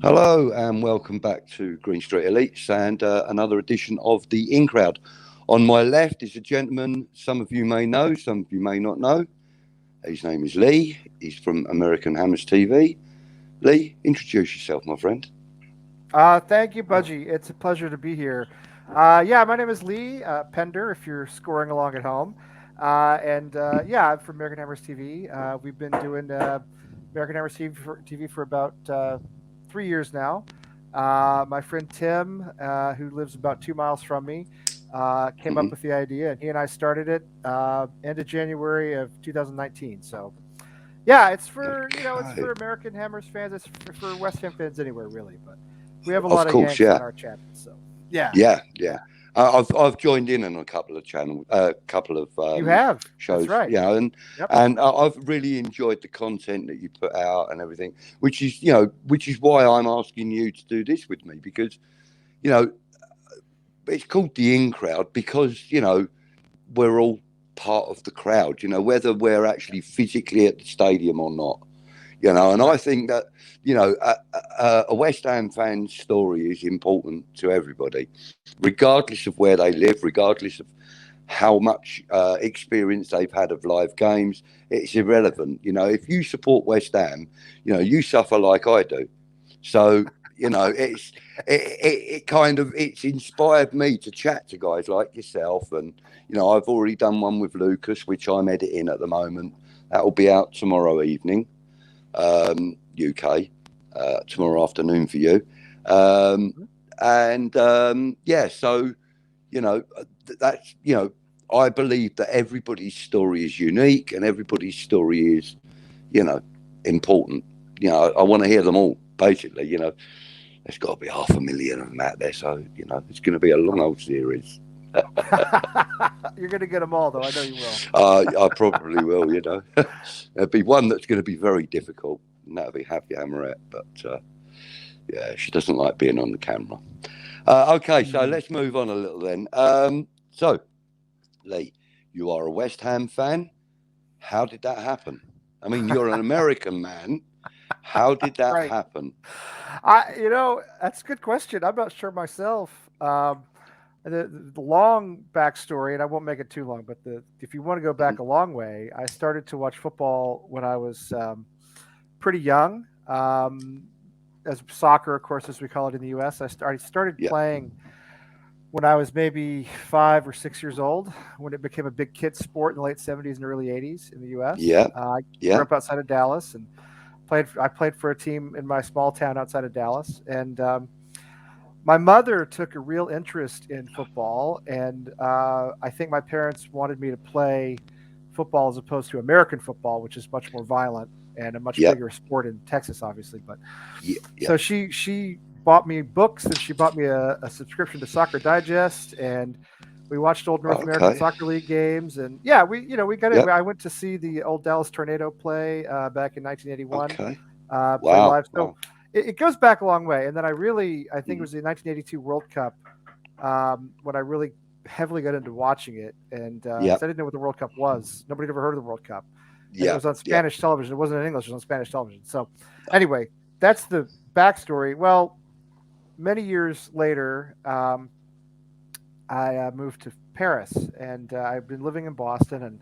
Hello and welcome back to Green Street Elites and another edition of the In-Crowd. On my left is a gentleman some of you may know, some of you may not know. His name is Lee. He's from American Hammers TV. Lee, introduce yourself, my friend. Thank you, Budgie. It's a pleasure to be here. Yeah, my name is Lee Pender, if you're scoring along at home. Yeah, I'm from American Hammers TV. We've been doing American Hammers TV for about 3 years now. My friend Tim, who lives about 2 miles from me, came up Hmm. with the idea, and he and I started it end of January of 2019. So, yeah, it's Okay. for American Hammers fans. It's for West Ham fans anywhere, really. But we have a Of lot of course, Yanks on yeah. our channel, so yeah, Yeah. I've joined in on a couple of channels, couple of you have. That's shows, right. Yep. and I've really enjoyed the content that you put out and everything, which is why I'm asking you to do this with me because you know it's called the in crowd because we're all part of the crowd, whether we're actually physically at the stadium or not. And I Right. think that a West Ham fan's story is important to everybody, regardless of where they live, regardless of how much experience they've had of live games. It's irrelevant. If you support West Ham, you suffer like I do. So it kind of it's inspired me to chat to guys like yourself, and I've already done one with Lucas, which I'm editing at the moment. That will be out tomorrow evening, UK, tomorrow afternoon for you. Um, Mhm. yeah, so that's I believe that everybody's story is unique and everybody's story is you know important. I want to hear them all. Basically, there's got to be 500,000 of them out there, so it's going to be a long old series. You're gonna get them all, though. I know you will. I probably will. There'll be one that's going to be very difficult, and that'll be Happy Hammerette. But yeah, she doesn't like being on the camera. Okay, so Mm. let's move on a little then. So, Lee, you are a West Ham fan. How did that happen? I mean, you're an American man. How did that Right. happen? That's a good question. I'm not sure myself. The long backstory, and I won't make it too long, but if you want to go Hmm. back a long way, I started to watch football when I was pretty young. As soccer, of course, as we call it in the U.S., I started Yeah, playing when I was maybe 5 or 6 years old, when it became a big kids sport in the late '70s and early '80s in the U.S. yeah, I grew yeah. up outside of Dallas and I played for a team in my small town outside of Dallas, and my mother took a real interest in football, and I think my parents wanted me to play football as opposed to American football, which is much more violent and a much Yeah, bigger sport in Texas, obviously. But yeah. so she bought me books and she bought me a subscription to Soccer Digest, and we watched old North American Okay. Soccer League games, and yeah, we got in. Yep. I went to see the old Dallas Tornado play back in 1981, Okay. play Wow. live. So Wow. it goes back a long way. And then I think it Mhm. was the 1982 World Cup when I really heavily got into watching it, and because I Yep. didn't know what the World Cup was, nobody had ever heard of the World Cup, and it was Yep. on Yep. Spanish television. It wasn't in English; it was on Spanish television. So anyway, that's the backstory. Well, many years later, I moved to Paris, and I've been living in Boston, and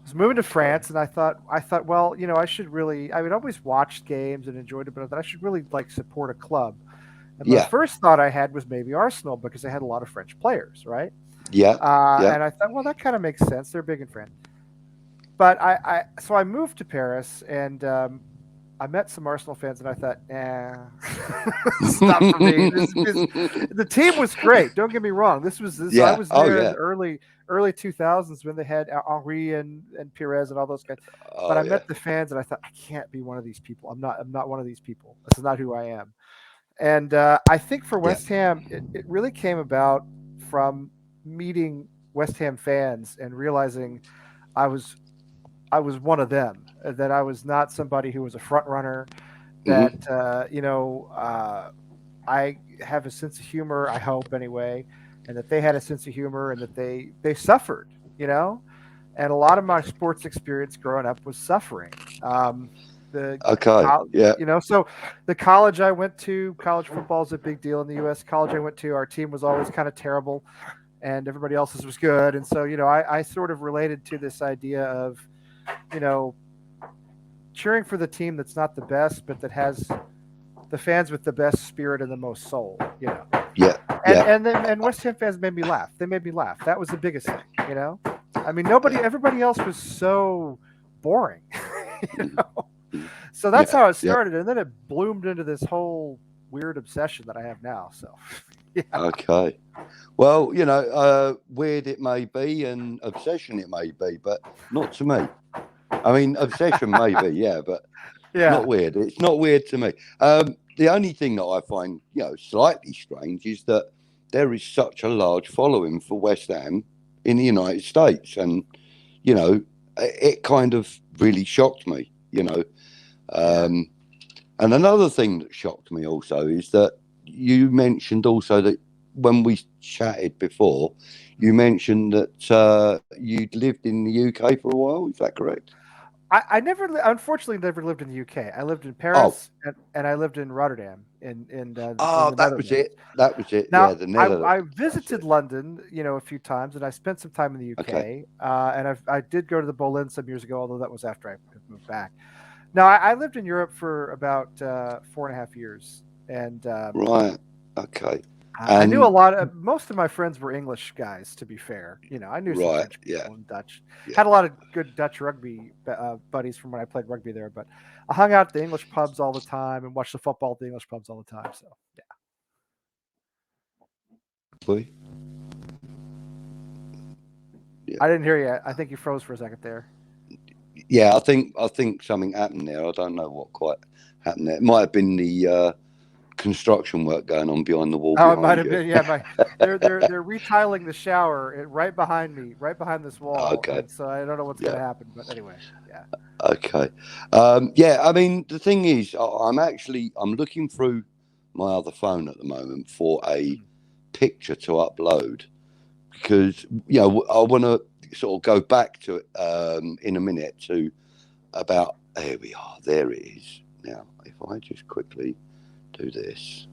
was moving to Okay. France, and I thought, well, I should really. I would always watch games and enjoyed it, but I thought I should really like support a club. And my Yeah. first thought I had was maybe Arsenal because they had a lot of French players, right? Yeah. Yeah. And I thought, well, that kind of makes sense. They're big in France. But so I moved to Paris, and I met some Arsenal fans, and I thought, this is not for me. The team was great. Don't get me wrong. This was this. I Yeah. was Oh there in yeah. the early 2000s when they had Henri and Pires and all those guys. But Oh I yeah. met the fans, and I thought, I can't be one of these people. I'm not one of these people. This is not who I am. And I think for Yeah. West Ham, it really came about from meeting West Ham fans and realizing I was I was one of them. That I was not somebody who was a front runner. That Hmm. I have a sense of humor. I hope anyway, and that they had a sense of humor, and that they suffered. You know, and a lot of my sports experience growing up was suffering. Okay. Yeah. So the college I went to, college football is a big deal in the U.S. College I went to, our team was always kind of terrible, and everybody else's was good. And so I sort of related to this idea of you know cheering for the team that's not the best, but that has the fans with the best spirit and the most soul. Yeah. And Yeah. and West Ham fans made me laugh. They made me laugh. That was the biggest thing. I mean, everybody else was so boring. So that's how it started, and then it bloomed into this whole weird obsession that I have now. So, yeah. Okay. Well, weird it may be and obsession it may be, but not to me. I mean, obsession maybe, yeah, but not weird. It's not weird to me. The only thing that I find, slightly strange is that there is such a large following for West Ham in the United States, and it kind of really shocked me. And another thing that shocked me also is that you mentioned also that when we chatted before, you mentioned that you'd lived in the UK for a while. Is that correct? I unfortunately never lived in the UK. I lived in Paris and I lived in Rotterdam in the that was it. That was it. Now, yeah, the Netherlands. I visited London, a few times, and I spent some time in the UK. Okay. And I did go to the Boleyn some years ago, although that was after I moved back. Now, I lived in Europe for about 4.5 years, and right. Okay. I knew a lot of most of my friends were English guys. To be fair, I knew some French people and Dutch. Yeah. Had a lot of good Dutch rugby buddies from when I played rugby there. But I hung out at the English pubs all the time and watched the football at the English pubs all the time. So yeah. I didn't hear you. I think you froze for a second there. Yeah, I think something happened there. I don't know what quite happened there. It might have been the construction work going on behind the wall. Oh, it might have been. Yeah, they're retiling the shower right behind me, right behind this wall. Okay. So I don't know what's going to happen, but anyway, yeah. Okay. Yeah, I mean, the thing is, I'm looking through my other phone at the moment for a picture to upload because I want to sort of go back to it in a minute to about there we are. There it is. Now, if I just quickly do this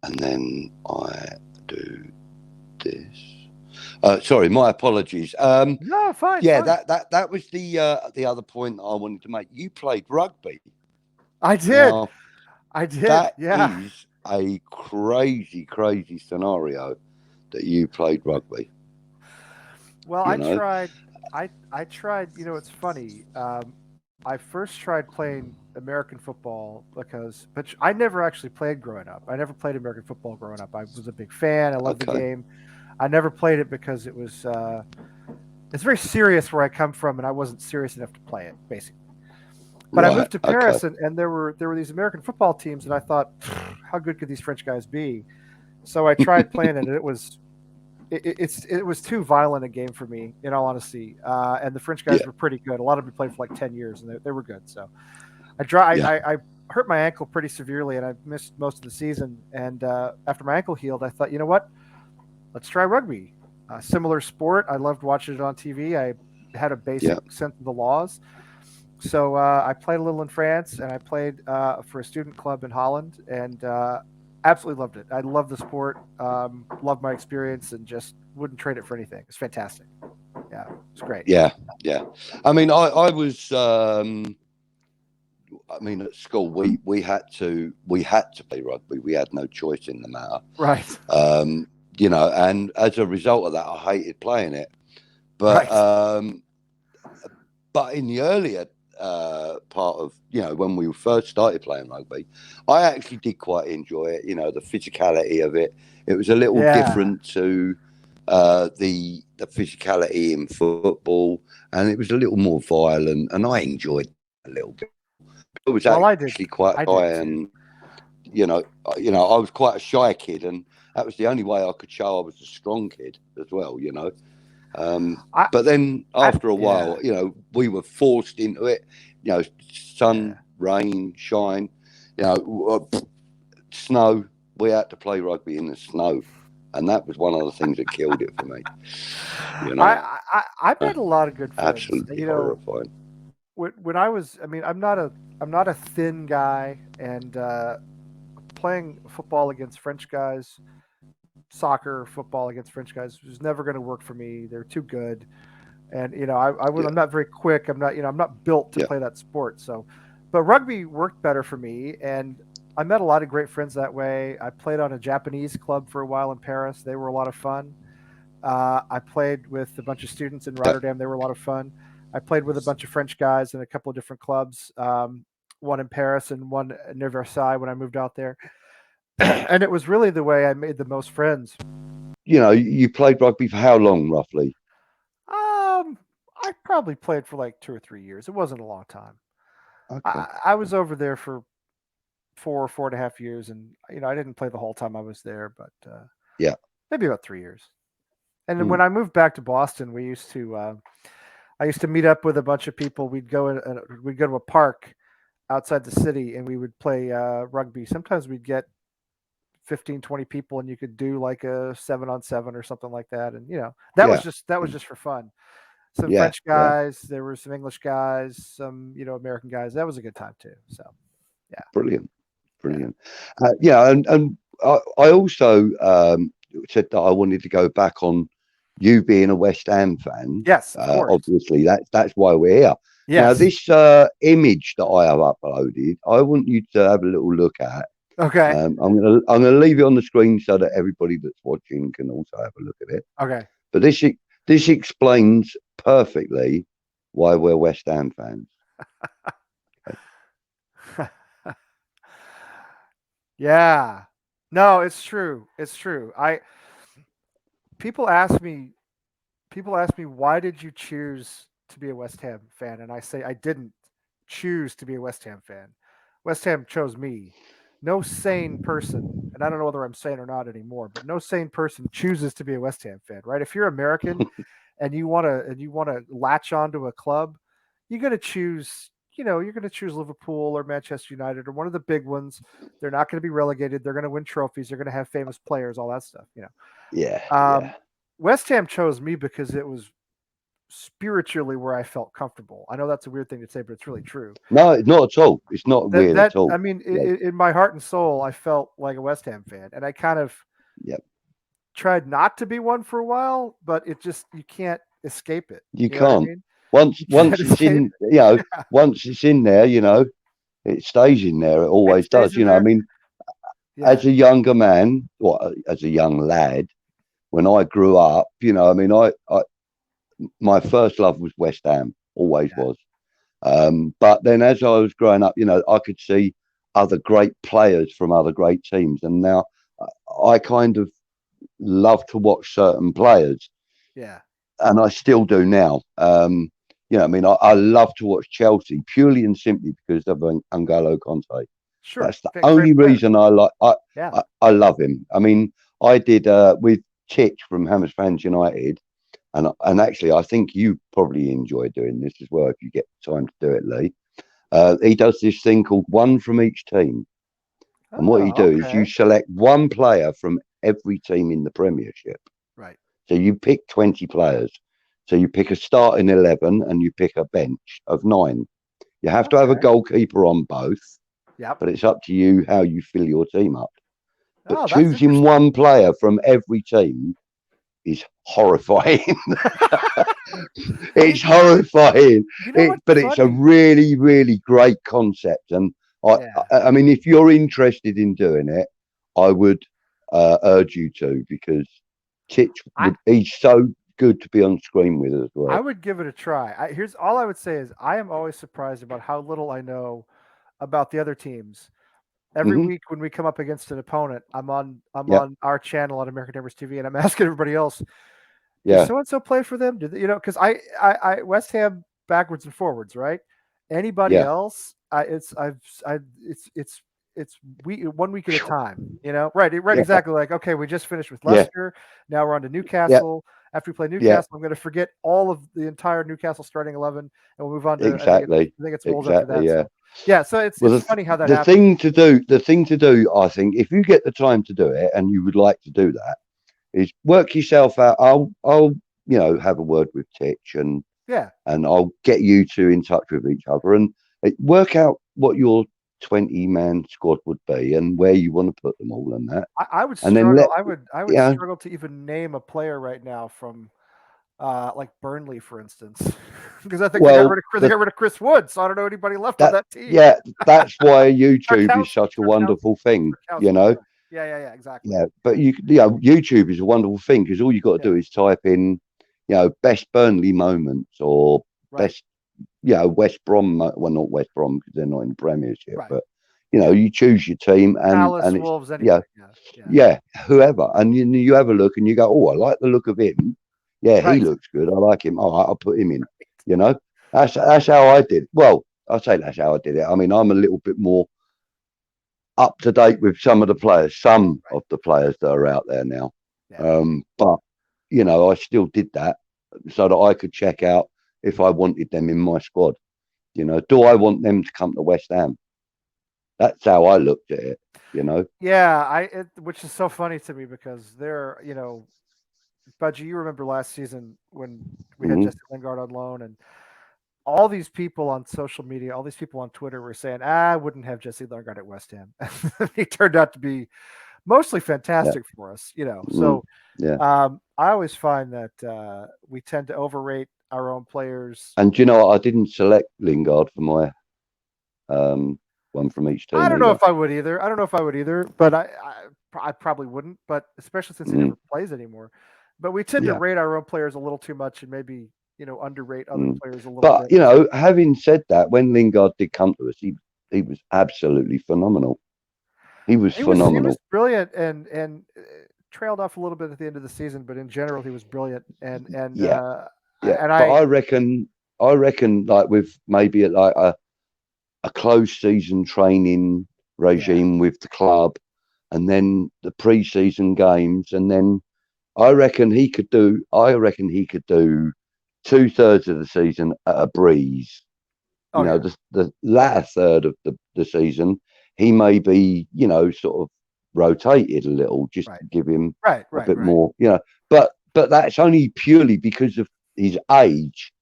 and then I do this. Sorry, my apologies. No, fine. Yeah, fine. That was the other point that I wanted to make. You played rugby. I did. Now, I did. That yeah. is a crazy scenario that you played rugby. Well, I tried. It's funny. I first tried playing American football but I never actually played growing up. I never played American football growing up. I was a big fan. I loved the game. I never played it because it was it's very serious where I come from, and I wasn't serious enough to play it, basically. But I moved to Paris, and there were these American football teams, and I thought, how good could these French guys be? So I tried playing it, and it was too violent a game for me, in all honesty. And the French guys were pretty good. A lot of them played for like 10 years, and they were good. So I hurt my ankle pretty severely, and I missed most of the season. And after my ankle healed, I thought, you know what? Let's try rugby. Similar sport. I loved watching it on TV. I had a basic sense of the laws. So I played a little in France, and I played for a student club in Holland, and absolutely loved it. I love the sport, loved my experience, and just wouldn't trade it for anything. It's fantastic. Yeah, it's great. Yeah. I mean, I was. I mean, at school we had to play rugby. We had no choice in the matter. Right. And as a result of that, I hated playing it. But but in the earlier part of when we first started playing rugby, I actually did quite enjoy it. The physicality of it. It was a little different to the physicality in football, and it was a little more violent, and I enjoyed it a little bit. It was actually quite high, and I was quite a shy kid, and that was the only way I could show I was a strong kid as well. But then after a while, we were forced into it. Sun, rain, shine, snow. We had to play rugby in the snow, and that was one of the things that killed it for me. I made a lot of good friends. Absolutely horrifying. when I was, I mean, I'm not a thin guy, and playing football against French guys, soccer football against French guys was never going to work for me. They're too good, and Yeah, I'm not very quick. I'm not, I'm not built to yeah, play that sport. So, but rugby worked better for me, and I met a lot of great friends that way. I played on a Japanese club for a while in Paris. They were a lot of fun. I played with a bunch of students in yeah. Rotterdam. They were a lot of fun. I played with a bunch of French guys in a couple of different clubs, one in Paris and one near Versailles when I moved out there. And it was really the way I made the most friends. You played rugby for how long, roughly? Um, I probably played for like 2 or 3 years. It wasn't a long time. Okay. I was over there for 4.5 years, and I didn't play the whole time I was there, but Yeah. maybe about 3 years. And then Mm. when I moved back to Boston, I used to meet up with a bunch of people. We'd go to a park outside the city, and we would play rugby. Sometimes we'd get 15, 20 people, and you could do like a 7-on-7 or something like that. And Yeah. that was just for fun. Some Yeah. French Yeah. guys, there were some English guys, some American guys. That was a good time too. So yeah, Brilliant. yeah. Brilliant. Yeah. And I also said that I wanted to go back on you being a West Ham fan. Yes, of course. Obviously, that's why we're here. Now, Yes. this image that I have uploaded, I want you to have a little look at. Okay. I'm gonna leave it on the screen so that everybody that's watching can also have a look at it. Okay. But this explains perfectly why we're West Ham fans. Yeah. No, it's true. It's true. I people ask me people ask me, why did you choose to be a West Ham fan? And I say, I didn't choose to be a West Ham fan. West Ham chose me. No sane person, and I don't know whether I'm sane or not anymore, but no sane person chooses to be a West Ham fan, right? If you're American and you want to latch onto a club, you're going to choose, you're going to choose Liverpool or Manchester United or one of the big ones. They're not going to be relegated. They're going to win trophies. They're going to have famous players, all that stuff. Yeah, Um, yeah. West Ham chose me because it was spiritually where I felt comfortable. I know that's a weird thing to say, but it's really true. No, not at all. It's not weird at all. I mean, Yeah, in my heart and soul, I felt like a West Ham fan, and I kind of yeah. tried not to be one for a while, but you can't escape it. You You know what I can't. mean? Once You once can't it's escape in, it. Yeah, once it's in there, it stays in there. It it always stays does. in I there. mean, Yeah, as a younger man, or as a young lad, when I grew up, I mean, I my first love was West Ham, always yeah, was. But then as I was growing up, I could see other great players from other great teams, and now I kind of love to watch certain players, yeah. and I still do now. I mean, I love to watch Chelsea purely and simply because of N'Golo Conte. Sure, That's the great only player. reason I like. Yeah, I love him. I mean, I did with Titch from Hammers Fans United, and actually, I think you probably enjoy doing this as well if you get time to do it, Lee. He does this thing called one from each team, and what you Oh, do is you okay. select one player from every team in the Premiership. Right. So you pick 20 players. So you pick a starting 11 and you pick a bench of 9. You have to have a Okay. goalkeeper on both, Yep. but it's up to you how you fill your team up. But Oh, that's choosing interesting. one player from every team is horrifying. You, It's horrifying. you know what's But it's a funny? really, really great concept. And Yeah. I mean, if you're interested in doing it, I would urge you to, because I he's so good to be on screen with as I well. would give it a try. Here's all I would say is I am always surprised about how little I know about the other teams. Every Hmm. week when we come up against an opponent, I'm Yeah, on our channel on American Gamers TV, and I'm asking everybody else, "Does yeah, so and so play for them?" Because I West Ham backwards and forwards, right? Anybody yeah, else? It's we 1 week at a time. Right, yeah, exactly. Like, okay, we just finished with yeah, Leicester. Now we're on to yeah, Newcastle. After we play yeah. Newcastle, I'm going to forget all of the entire Newcastle starting 11, and we'll move on to Exactly, I think it's Wolves after exactly. that. Yeah. So yeah, so Well, it's funny how that the happens. thing to do, I think, if you get the time to do it and you would like to do that, is work yourself out. I'll have a word with Titch, and Yeah. and I'll get you two in touch with each other and work out what your 20-man squad would be and where you want to put them all and that. I would And then struggle. let, I would yeah, struggle to even name a player right now from like Burnley, for instance, because I think well, they got rid of Chris Wood, so I don't know anybody left on that, that team. yeah, that's why YouTube is Tarkowski, such a wonderful thing, you Tarkowski, know? sorry. Yeah, exactly. Yeah, but YouTube is a wonderful thing because all you got to do is type in, best Burnley moments or Right, best, West Brom. Well, not West Brom because they're not in the Premiership, right. but Yeah. you choose your team Palace, and it's Wolves, anybody. Yeah. yeah, whoever, and you have a look and you go, oh, I like the look of him. Yeah, he Right. looks good. I like him. All right, I'll put him in. You know, that's how I did. Well, I say that's how I did it. I mean, I'm a little bit more up to date with some of the players, some Right. of the players that are out there now. Yeah. But I still did that so that I could check out if I wanted them in my squad. Do I want them to come to West Ham? That's how I looked at it. Yeah, which is so funny to me because Budgie, you remember last season when we had Hmm. Jesse Lingard on loan, and all these people on social media, all these people on Twitter were saying, I wouldn't have Jesse Lingard at West Ham. He turned out to be mostly Yeah. fantastic for us, Mm. So Yeah. I always find that we tend to overrate our own players. And do you know what? I didn't select Lingard for my one from each I team don't know either. if I would either. I don't know if I would either, but I probably wouldn't. But especially since he Mm. never plays anymore. But we tend to Yeah. rate our own players a little too much, and maybe underrate other Mm. players a little But bit. having said that, when Lingard did come to us, he was absolutely phenomenal. He was He was phenomenal. brilliant and trailed off a little bit at the end of the season, but in general he was brilliant. Yeah. Yeah. And But I I reckon like with maybe like a closed season training yeah regime with the club and then the pre-season games and then I reckon he could do 2/3 of the season at a breeze. oh yeah The latter third of the season, he may be, sort of rotated a little just right to give him right a right bit right more, but that's only purely because of his age,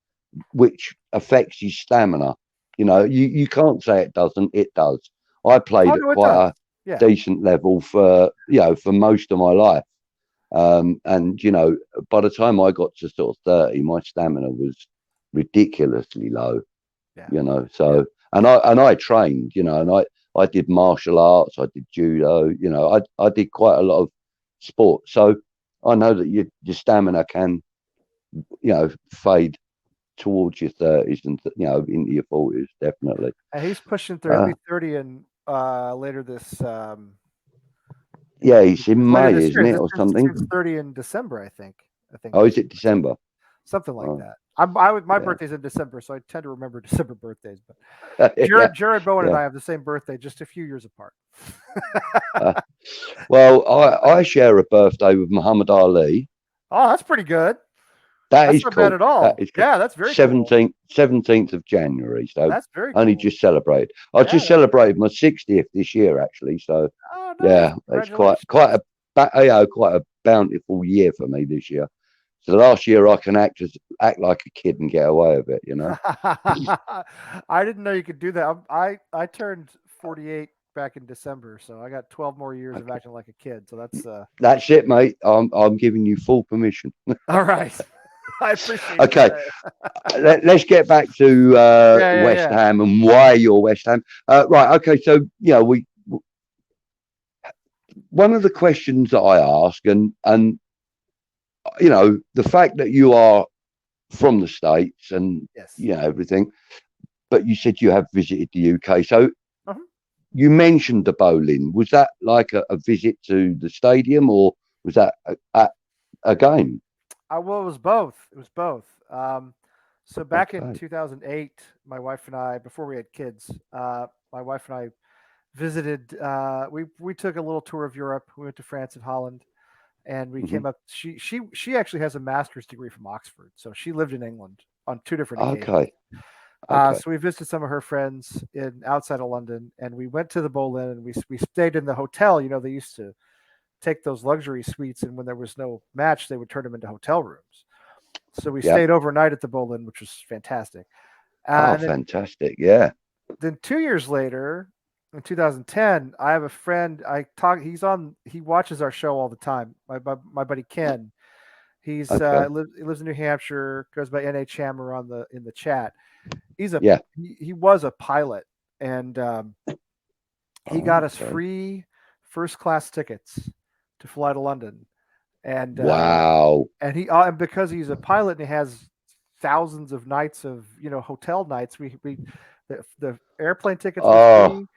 which affects his stamina. You can't say it doesn't, it does. I oh played at no it quite does a yeah decent level for most of my life. And by the time I got to sort of 30, my stamina was ridiculously low. yeah yeah So and I trained, and I did martial arts, I did judo, I did quite a lot of sport. So I know that your stamina can, fade towards your 30s and into your 40s, definitely. and he's pushing 30. He'll Uh, be 30 in later this yeah, it's in later May, this isn't year. it, This or turns something? 30 in December, I think. Oh, is it December? Something like Oh, that. My yeah. birthday's in December, so I tend to remember December birthdays. But Yeah, Jared Bowen and yeah. I have the same birthday, just a few years apart. Uh, well, I share a birthday with Muhammad Ali. Oh, that's pretty good. That That's is not bad cool. at That all. is cool. Yeah, that's very cool. 17th of January. So That's very only cool. just celebrated. I Yeah. just celebrated my 60th this year, actually. So Oh, nice. yeah, it's Congratulations. quite a bountiful year for me this year. So last year I can act like a kid and get away with it. I didn't know you could do that. I turned 48 back in December, so I got 12 more years of Okay. acting like a kid. So that's That's it, mate. I'm giving you full permission. all right. I appreciate Okay, that. let's get back to West Yeah. Ham and why you're West Ham. Right. Okay. So we one of the questions that I ask, and the fact that you are from the States and Yes. everything, but you said you have visited the UK. So Uh-huh. you mentioned the bowling. Was that like a visit to the stadium, or was that a game? Well, it was both. It was both. So back in Okay. 2008, my wife and I, before we had kids, my wife and I visited. We took a little tour of Europe. We went to France and Holland, and we Hmm. came up. She actually has a master's degree from Oxford, so she lived in England on two different occasions. Okay. Okay. So we visited some of her friends in outside of London, and we went to the Boleyn, and we stayed in the hotel. They used to take those luxury suites, and when there was no match, they would turn them into hotel rooms. So we Yeah. stayed overnight at the Bowlin, which was fantastic. Oh, And fantastic. Yeah. then 2 years later, in 2010, I have a friend. He watches our show all the time. My buddy Ken. Okay. He lives in New Hampshire. Goes by NH Hammer in the chat. Yeah. He was a pilot, and he Oh, got us okay. free first class tickets to fly to London. And Wow. and because he's a pilot and he has thousands of nights of hotel nights, the airplane tickets were Oh. free,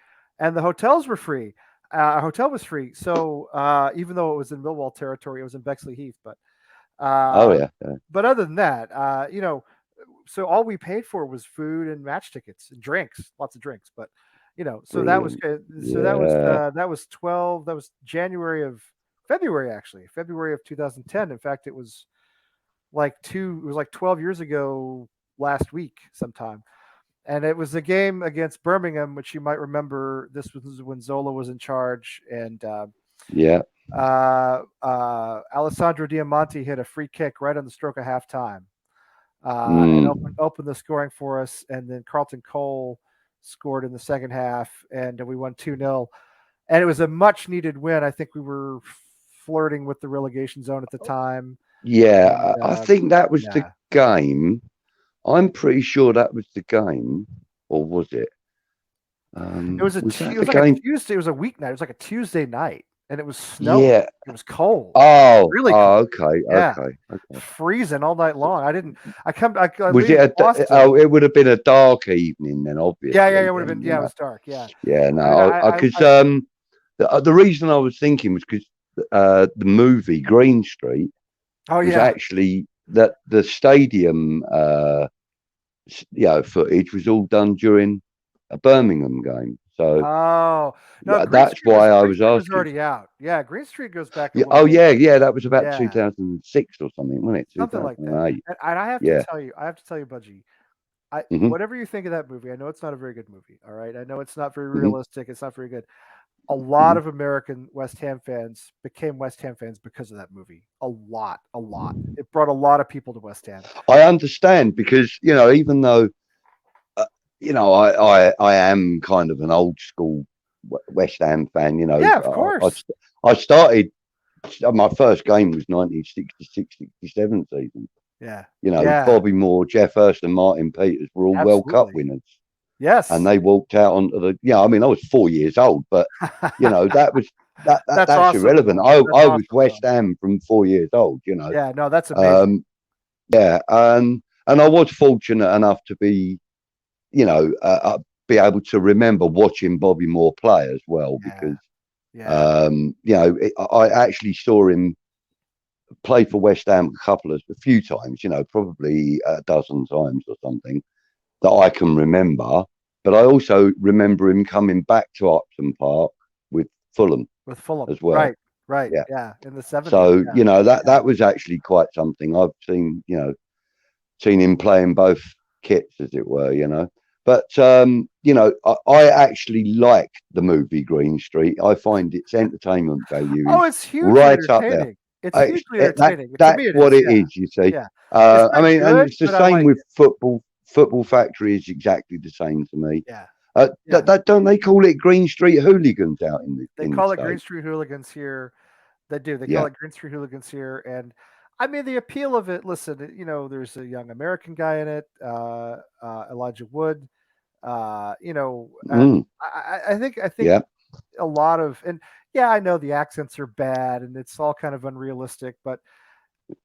and the hotels were free. Our hotel was free, so even though it was in Millwall territory, it was in Bexley Heath. Oh, Uh, yeah. but other than that, so all we paid for was food and match tickets and drinks, lots of drinks. But so that was Brilliant. good. So Yeah. that was 12. That was February actually, February of 2010. In fact, it was it was like 12 years ago last week sometime. And it was a game against Birmingham, which you might remember. This was when Zola was in charge, and Yeah. Alessandro Diamanti hit a free kick right on the stroke of halftime, and Mm. opened the scoring for us. And then Carlton Cole scored in the second half, and we won 2-0. And it was a much needed win. I think we were flirting with the relegation zone at the time. Yeah. And, I think that was the yeah. game. I'm pretty sure that was the game, or was it? It was Was that it the was like a game? Tuesday. It was a weeknight. It was like a Tuesday night, and it was snowing. Yeah. It was cold. Oh. Really Oh. cold. Okay. Yeah. Okay. Freezing all night long. I Was leave it Boston. oh, it would have been a dark evening then, obviously. Yeah, it would have then, been. Yeah, it was dark. Yeah. Yeah, I mean, no, because the reason I was thinking was because the movie Green Street oh was yeah. actually that the stadium footage was all done during a Birmingham game. So Oh no, that's why I Green was Street was asking. already out. Yeah, Green Street goes back a Yeah, little oh bit. yeah, that was about Yeah. 2006 or something, wasn't it? Something like that. 2008. And I have Yeah. to tell you, Budgie, Hmm. whatever you think of that movie, I know it's not a very good movie. All right, I know it's not very Hmm. realistic. It's not very good. A lot of American West Ham fans became West Ham fans because of that movie. A lot. It brought a lot of people to West Ham. I understand because even though I am kind of an old school West Ham fan. Yeah, of course. I started. My first game was 1966-67 season. Yeah. Bobby Moore, Jeff Hurst, and Martin Peters were all World Cup winners. Yes. And they walked out onto the. I mean, I was 4 years old, but that was that's awesome. irrelevant. I was West Ham from 4 years old. Yeah, no, that's amazing. Yeah, and I was fortunate enough to be, be able to remember watching Bobby Moore play as well, because I actually saw him play for West Ham a few times, probably a dozen times or something that I can remember. But I also remember him coming back to Upton Park with Fulham as well. Right. Yeah. In the 70s. So, that was actually quite something. I've seen him playing both kits, as it were, But, I actually like the movie Green Street. I find its entertainment value it's hugely right up there. It's hugely entertaining. That's what it is, you see. Yeah. I mean, and it's the same with football. Football Factory is exactly the same to me. Yeah. Don't they call it Green Street Hooligans out in the? They call it Green Street Hooligans here. They do. They call it Green Street Hooligans here, and I mean the appeal of it. Listen, there's a young American guy in it, Elijah Wood. I think a lot of, and I know the accents are bad and it's all kind of unrealistic, but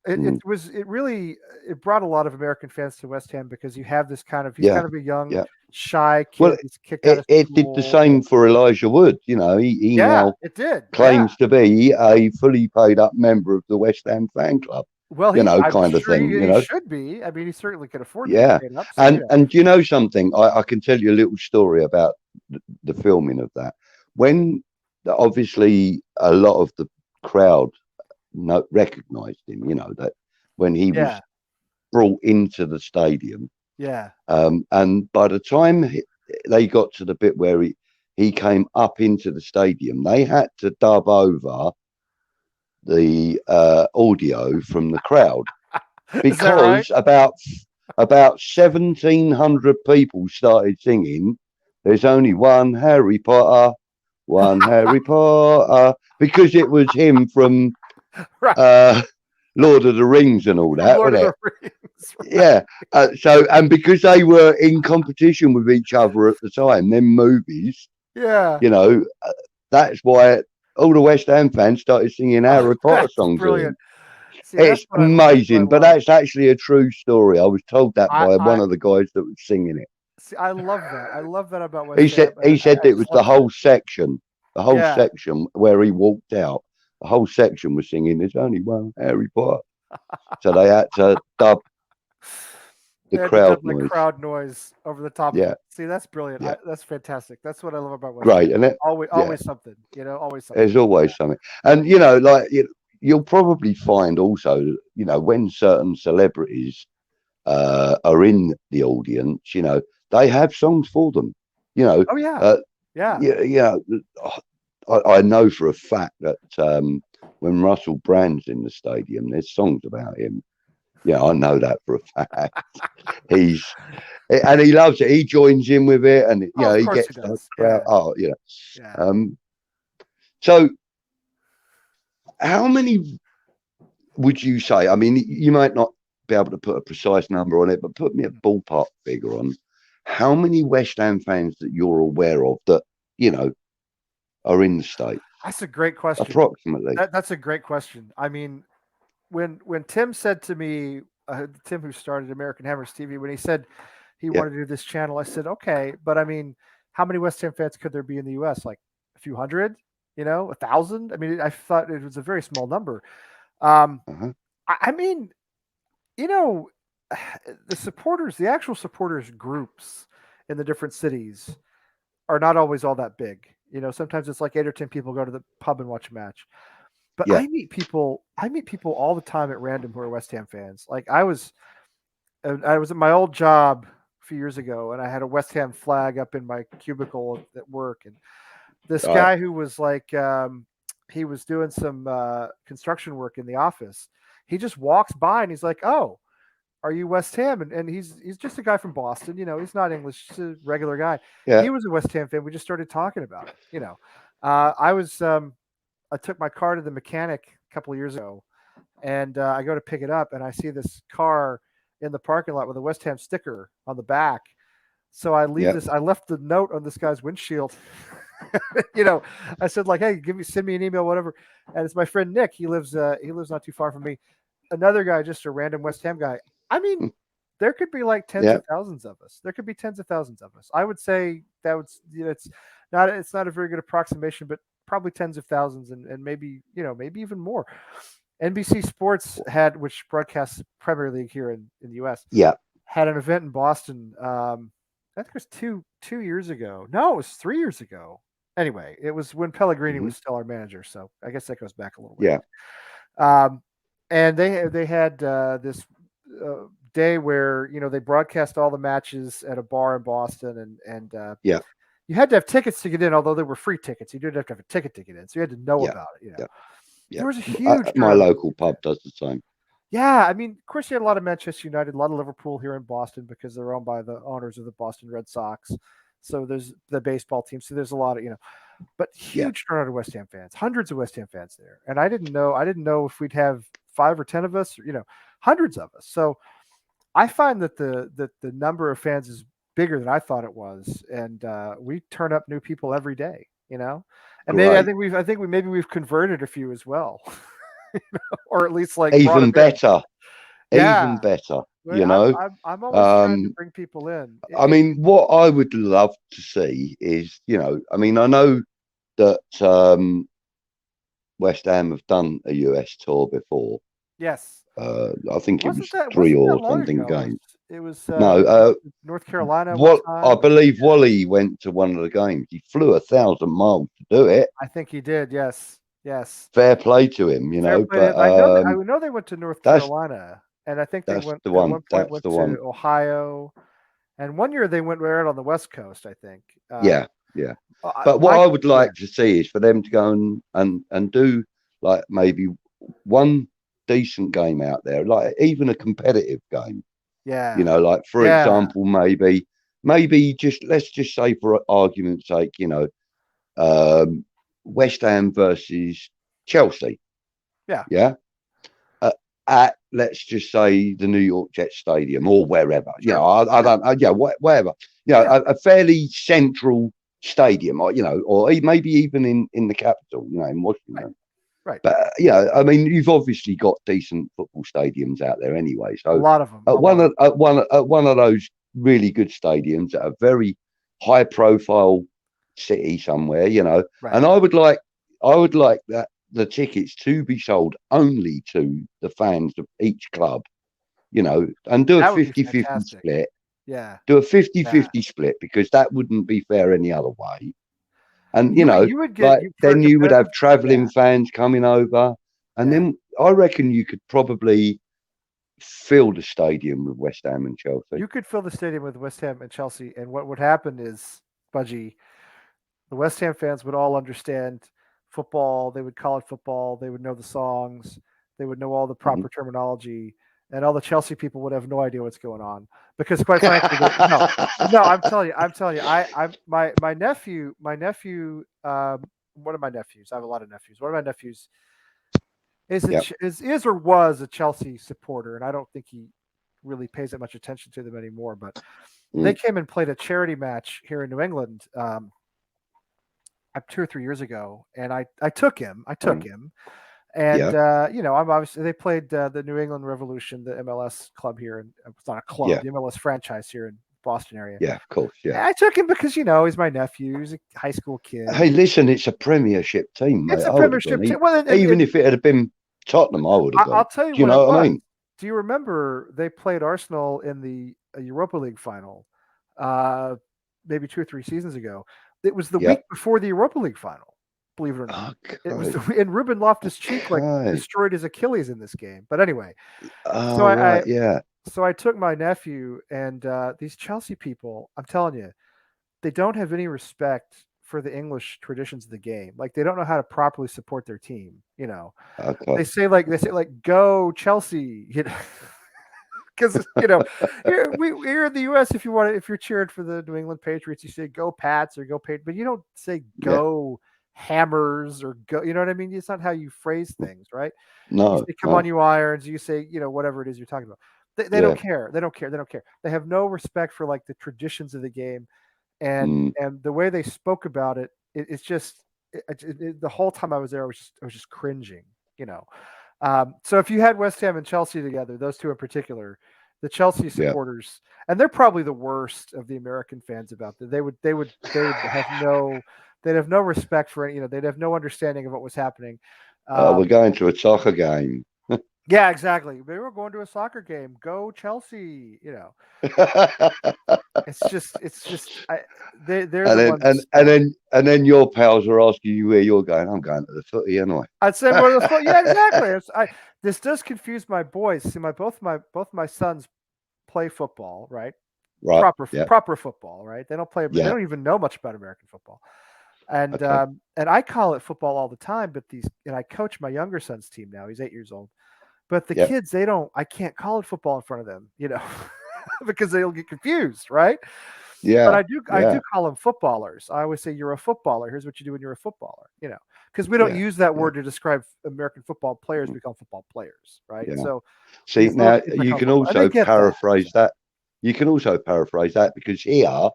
it brought a lot of American fans to West Ham because you have this kind of he's kind of a young shy kid. Well, he's kicked out of it did the same for Elijah Wood. He now claims to be a fully paid up member of the West Ham fan club. Well, kind of thing. He should be. I mean, he certainly can afford to be paid up. So, and you know something? I can tell you a little story about the filming of that. When obviously a lot of the crowd recognized him, that when he was brought into the stadium. Yeah. And by the time they got to the bit where he came up into the stadium, they had to dub over the audio from the crowd Is that right? because about 1,700 people started singing. There's only one Harry Potter, one Harry Potter, because it was him from Right. Lord of the Rings and all From that, Lord of wasn't the it? Rings. Right. Yeah. So, and because they were in competition with each other at the time, them movies, Yeah. you know, that's why all the West Ham fans started singing Harry Potter That's songs at brilliant. him. See, It's that's what I amazing, but love. that's actually a true story. I was told that by I one of the guys that was singing it. see. I love that. I love that about He West said Ham, and it I was just the love that. whole section, Yeah. where he walked out. The whole section was singing. There's only one Harry Potter, so they had to dub the They had to crowd dub the noise. crowd noise over the top of Yeah, it. See, that's brilliant. yeah, That's fantastic. That's what I love about West Ham. great, and it. Always, Yeah, always something. Always something. there's always something, and like you'll probably find also, when certain celebrities are in the audience, they have songs for them. You know, Oh yeah, uh, yeah. yeah. I know for a fact that when Russell Brand's in the stadium, there's songs about him. Yeah, I know that for a fact. And he loves it. He joins in with it, and Oh, of he course he gets the does. crowd. Yeah, Oh, yeah. So, how many would you say? I mean, you might not be able to put a precise number on it, but put me a ballpark figure on how many West Ham fans that you're aware of that are in the state. That's a great question. Approximately. That's a great question. I mean, when Tim said to me, Tim who started American Hammers TV, when he said he Yeah. wanted to do this channel, I said, okay, but I mean, how many West Ham fans could there be in the U.S.? Like a few hundred, 1,000. I mean, I thought it was a very small number. Uh-huh. I mean, you know, the actual supporters groups in the different cities are not always all that big. Sometimes it's like 8 or 10 people go to the pub and watch a match. But Yeah. I meet people all the time at random who are West Ham fans. Like I was at my old job a few years ago, and I had a West Ham flag up in my cubicle at work, and this Right. guy who was like he was doing some construction work in the office. He just walks by and he's like, "Oh, are you West Ham?" And he's just a guy from Boston. He's not English, just a regular guy. Yeah. He was a West Ham fan. We just started talking about it. I took my car to the mechanic a couple of years ago, and I go to pick it up, and I see this car in the parking lot with a West Ham sticker on the back. So I leave Yeah. this. I left the note on this guy's windshield. I said like, "Hey, send me an email, whatever." And it's my friend Nick. He lives not too far from me. Another guy, just a random West Ham guy. I mean, there could be like tens Yeah. of thousands of us. There could be tens of thousands of us. I would say that would it's not a very good approximation, but probably tens of thousands, and maybe even more. NBC Sports which broadcasts Premier League here in the U.S. Yeah. had an event in Boston. I think it was two years ago. No, it was 3 years ago. Anyway, it was when Pellegrini was still our manager, so I guess that goes back a little bit. Yeah. And they had this day where they broadcast all the matches at a bar in Boston, and Yeah. you had to have tickets to get in, although they were free tickets. You didn't have to have a ticket to get in, so you had to know Yeah. about it. Yeah. There was a huge my turnout. local pub does the same. Yeah, I mean, of course, you had a lot of Manchester United, a lot of Liverpool here in Boston because they're owned by the owners of the Boston Red Sox. So there's the baseball team. So there's a lot of but huge turnout of West Ham fans, hundreds of West Ham fans there. And I didn't know if we'd have 5 or 10 of us, hundreds of us. So I find that the number of fans is bigger than I thought it was, and we turn up new people every day. And maybe I think we've converted a few as well. Or at least like even better. Yeah. Even better. I'm always trying to bring people in. I mean, what I would love to see is, I mean, I know that West Ham have done a US tour before. Yes. I think it was 3 or something games. It was no, North Carolina. I believe Wally went to one of the games. He flew 1,000 miles to do it. I think he did. Yes. Fair play to him, but I know they went to North Carolina, and I think they went the one. At one point went to Ohio, and one year they went right on the West Coast, I think. Yeah. But what I would like to see is for them to go and do like maybe one decent game out there, like even a competitive game. Yeah. Like for Yeah. example, maybe just let's just say for argument's sake, West Ham versus Chelsea. Yeah. Yeah. At let's just say the New York Jets Stadium or wherever. Sure. I don't. Wherever. Yeah. A fairly central stadium, or or maybe even in the capital, in Washington. Right. But I mean, you've obviously got decent football stadiums out there anyway. A So lot of them. at one of those really good stadiums at a very high profile city somewhere, Right. and I would like that the tickets to be sold only to the fans of each club, and do a That would be 50-50 fantastic. split. Yeah. Do a 50-50 split, because that wouldn't be fair any other way. And You would get then you would have traveling yeah. fans coming over, and then I reckon you could probably fill the stadium with West Ham and Chelsea. You could fill the stadium with West Ham and Chelsea, and what would happen is, Budgie, the West Ham fans would all understand football. They would call it football. They would know the songs. They would know all the proper terminology, and all the Chelsea people would have no idea what's going on, because, quite frankly, no, I'm telling you, my nephew, one of my nephews. I have a lot of nephews. One of my nephews is or was a Chelsea supporter, and I don't think he really pays that much attention to them anymore. But they came and played a charity match here in New England 2 or 3 years ago, and I took him. And I'm obviously, they played the New England Revolution, the MLS club here, and it's not a club, the MLS franchise here in Boston area. Yeah, of course. Yeah, and I took him because he's my nephew. He's a high school kid. Hey, listen, it's a Premiership team, mate. It's a Premiership team. Well, even if it had been Tottenham, I would have gone. I'll tell you, Do you know what I mean? Do you remember they played Arsenal in the Europa League final, maybe 2 or 3 seasons ago? It was the week before the Europa League final. Believe it or not, it was. And Ruben Loftus-Cheek destroyed his Achilles in this game. But anyway, so I took my nephew, and these Chelsea people, I'm telling you, they don't have any respect for the English traditions of the game. Like, they don't know how to properly support their team. They say like go Chelsea. Because here in the U.S., if you're cheering for the New England Patriots, you say go Pats or go Patriots, but you don't say go Hammers or go. You know what I mean? It's not how you phrase things, right? No. You say, come on, you Irons. You say, whatever it is you're talking about. They don't care. They don't care. They don't care. They have no respect for like the traditions of the game, and the way they spoke about it. It's just the whole time I was there, I was just cringing. So if you had West Ham and Chelsea together, those two in particular, the Chelsea supporters, and they're probably the worst of the American fans about that. They would they'd have no respect for any, they'd have no understanding of what was happening. We're going to a soccer game. Yeah, exactly. They were going to a soccer game. Go Chelsea. It's just they're the ones. And then your pals are asking you where you're going. I'm going to the footy, anyway. I'd say more the footy. Yeah, exactly. This does confuse my boys. See, both my sons play football, right? Right. Proper football, right? They don't play. They don't even know much about American football. And and I call it football all the time. But and I coach my younger son's team now. He's 8 years old. But the kids, I can't call it football in front of them, because they'll get confused, right? Yeah. But I do call them footballers. I always say, you're a footballer. Here's what you do when you're a footballer, because we don't use that word to describe American football players. We call them football players, right? Yeah. So see, now you can also paraphrase that. You can also paraphrase that, because here,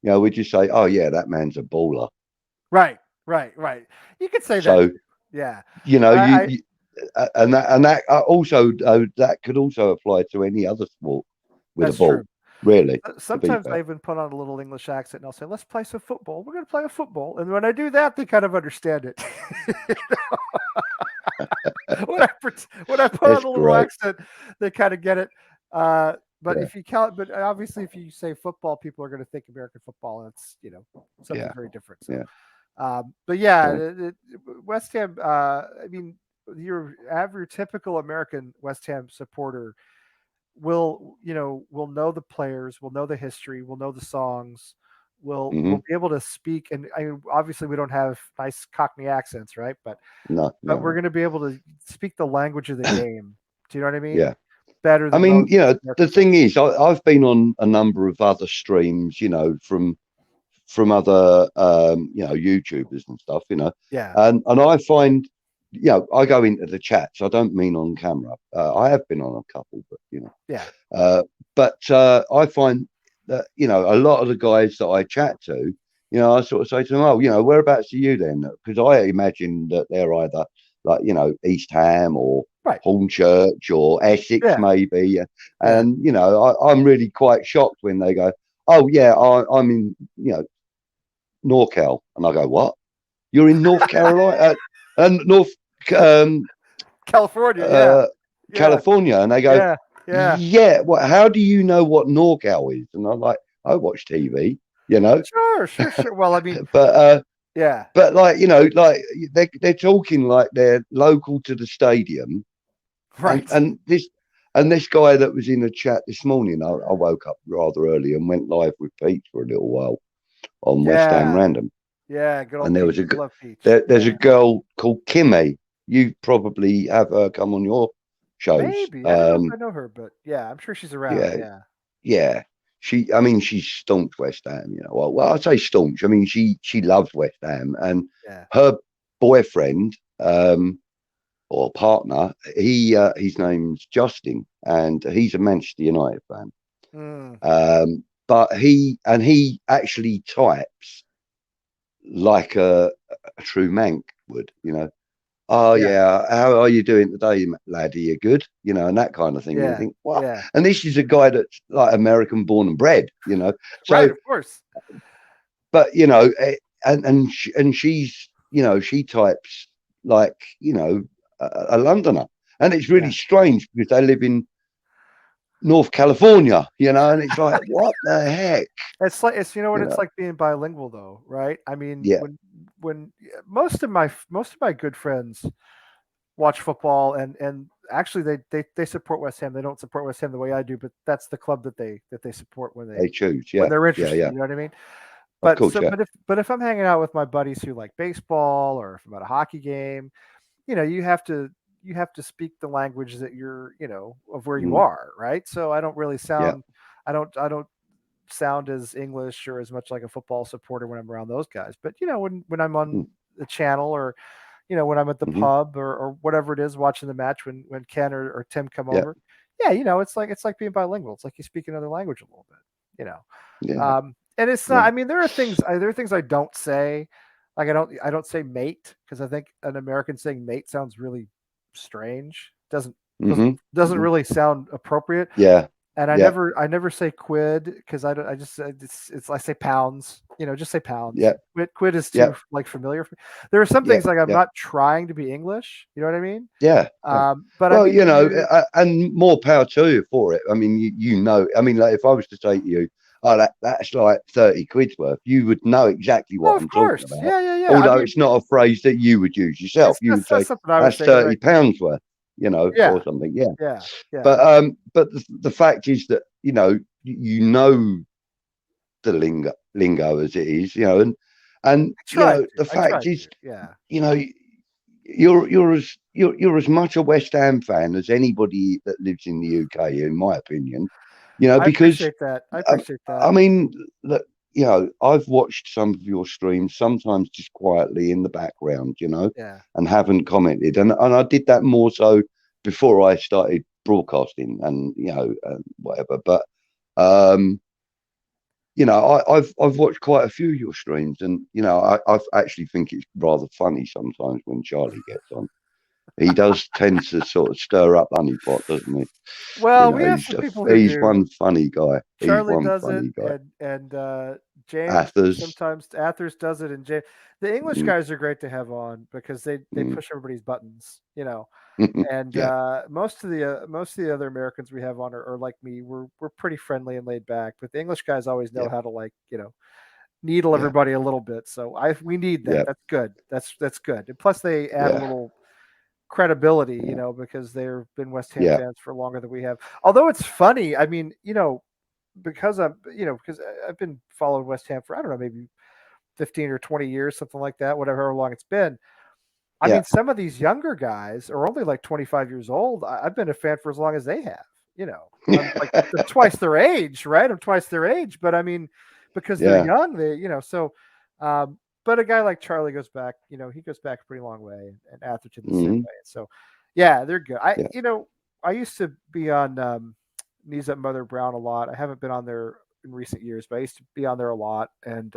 we just say, oh yeah, that man's a baller. Right. You could say that. Yeah. And that also that could also apply to any other sport with a ball. True. Really. Sometimes I even put on a little English accent, and I'll say, "Let's play some football. We're going to play a football." And when I do that, they kind of understand it. When I put on a little accent, they kind of get it. But obviously, if you say football, people are going to think American football, and it's something very different. So. West Ham. I mean, your typical American West Ham supporter will know the players, will know the history, will know the songs, will be able to speak. And I mean, obviously, we don't have nice Cockney accents, right? No, But we're no. going to be able to speak the language of the game. Do you know what I mean? Yeah. Better I than mean, most the American thing folks. is, I've been on a number of other streams, from other, YouTubers and stuff, Yeah, and I find, I go into the chats. I don't mean on camera. I have been on a couple, but yeah, uh, I find that a lot of the guys that I chat to, I sort of say to them, oh, whereabouts are you then? Because I imagine that they're either like East Ham or right. Hornchurch or Essex, Yeah, maybe. yeah. And I'm really quite shocked when they go, oh yeah, I'm in NorCal, and I go, what? You're in North Carolina and North um, California. Yeah, uh, yeah, California, and they go, yeah, yeah. yeah. What? How do you know what NorCal is? And I'm like, I watch TV, Sure, sure, sure. Well, I mean, but yeah, like like they're talking like they're local to the stadium, and right. this guy that was in a chat this morning, I woke up rather early and went live with Pete for a little while on West Ham Yeah, Random. yeah. Good old And there Peach. was I love Peach. there's a Yeah, girl called Kimmy. You probably have her come on your shows. maybe. I don't know if I know her, but yeah, I'm sure she's around. Yeah, Yeah, yeah. I mean, she's staunch West Ham. Well, I say staunch. I mean, she loves West Ham, and yeah. her boyfriend, or partner, his name's Justin, and he's a Manchester United fan. Mm, But he actually types like a true Manc would. Oh yeah, yeah, how are you doing today, lad? Are you good? And that kind of thing. You yeah, think, what? yeah. And this is a guy that's like American born and bred. Right, So, of course. but and she's she types like a Londoner, and it's really Yeah. strange because they live in North California, and it's like, what the heck? It's like it's you know what You it's know? like being bilingual though, right? I mean, Yeah. when most of my good friends watch football and actually they support West Ham. They don't support West Ham the way I do, but that's the club that they support They choose. when Yeah. they're Yeah. interested. Yeah. You know what I mean? Of But course. so Yeah. but if I'm hanging out with my buddies who like baseball or if I'm at a hockey game, you have to speak the language that you're of where you Mm, are, right? So I don't really yeah. sound I don't sound as English or as much like a football supporter when I'm around those guys. But when I'm on Mm, the channel or when I'm at the hmm. pub or whatever it is watching the match when Ken or Tim come Yeah. over, yeah, it's like being bilingual. It's like you speak another language a little bit, Yeah. and it's not. Yeah. I mean, there are things I don't say. Like I don't say mate because I think an American saying mate sounds really strange. Doesn't doesn't Hmm. doesn't Hmm. really sound appropriate. Yeah. And I Yeah. never I never say quid because I don't I just it's I say pounds. Just say pounds. Yeah. Quid is Yeah. too like familiar for me. There are some Yeah. things like I'm Yeah. not trying to be English. You know what I mean? Yeah. Yeah. But I Well, mean you and more power to you for it. I mean, I mean, like if I was to say to you, oh, that's like 30 quid's worth, you would know exactly Oh, what of I'm talking course. about. Yeah, yeah, yeah. I Although mean it's not a phrase that you would use yourself. it's You would that's say, something I would that's say because I £30 worth, yeah, or something. Yeah. yeah, yeah. But the fact is that, the lingo as it is, and the I tried fact is, to. Yeah. you know, you're as much a West Ham fan as anybody that lives in the UK, in my opinion. I Because appreciate that. I I, appreciate that. I mean, look, I've watched some of your streams, sometimes just quietly in the background, Yeah. and haven't commented, and I did that more so before I started broadcasting, and and whatever. But um, I've watched quite a few of your streams, and I actually think it's rather funny sometimes when Charlie gets on. He does tend to sort of stir up honeypot, doesn't he? Well, we have some people who He's do. one funny guy. He's Charlie one does it, funny guy. and James Athers. sometimes Athers does it, and James. The English Mm, guys are great to have on because they mm. push everybody's buttons, And Yeah, most of the other Americans we have on are like me. We're pretty friendly and laid back, but the English guys always know yeah, how to needle yeah, everybody a little bit. So we need that. yeah, That's good. That's good. And plus they add a yeah, little credibility, because they've been West Ham fans for longer than we have. Although it's funny, I mean, because I've been following West Ham for, I don't know, maybe 15 or 20 years, something like that, whatever, however long it's been. I Yeah. mean, some of these younger guys are only like 25 years old. I've been a fan for as long as they have. I'm like I'm twice their age, right? I'm twice their age, but I mean, because they're Yeah. young, so. But a guy like Charlie goes back, he goes back a pretty long way, and Atherton the same Hmm. way. So, yeah, they're good. Yeah. I used to be on Knees Up Mother Brown a lot. I haven't been on there in recent years, but I used to be on there a lot, and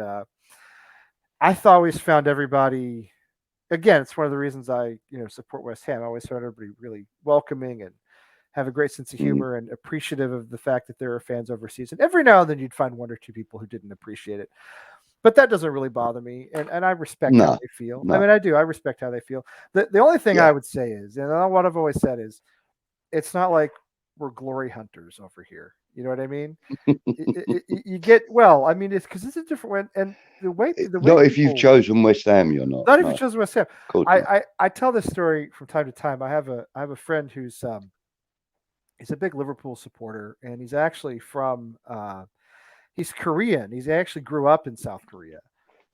I always found everybody. Again, it's one of the reasons I support West Ham. I always found everybody really welcoming and have a great sense of Mm. humor and appreciative of the fact that there are fans overseas. And every now and then you'd find one or two people who didn't appreciate it. But that doesn't really bother me. And I respect how No. they feel. I No. mean, I do. I respect how they feel. The only thing Yeah. I would say is, and what I've always said is, it's not like we're glory hunters over here. You know what I mean? You get, well, I mean, it's because it's a different one. And the way Not if you've people, chosen West Ham, you're not. not even No. just West Ham. Of course not. I tell this story from time to time. I have a friend who's he's a big Liverpool supporter, and he's actually from he's Korean. He's actually grew up in South Korea,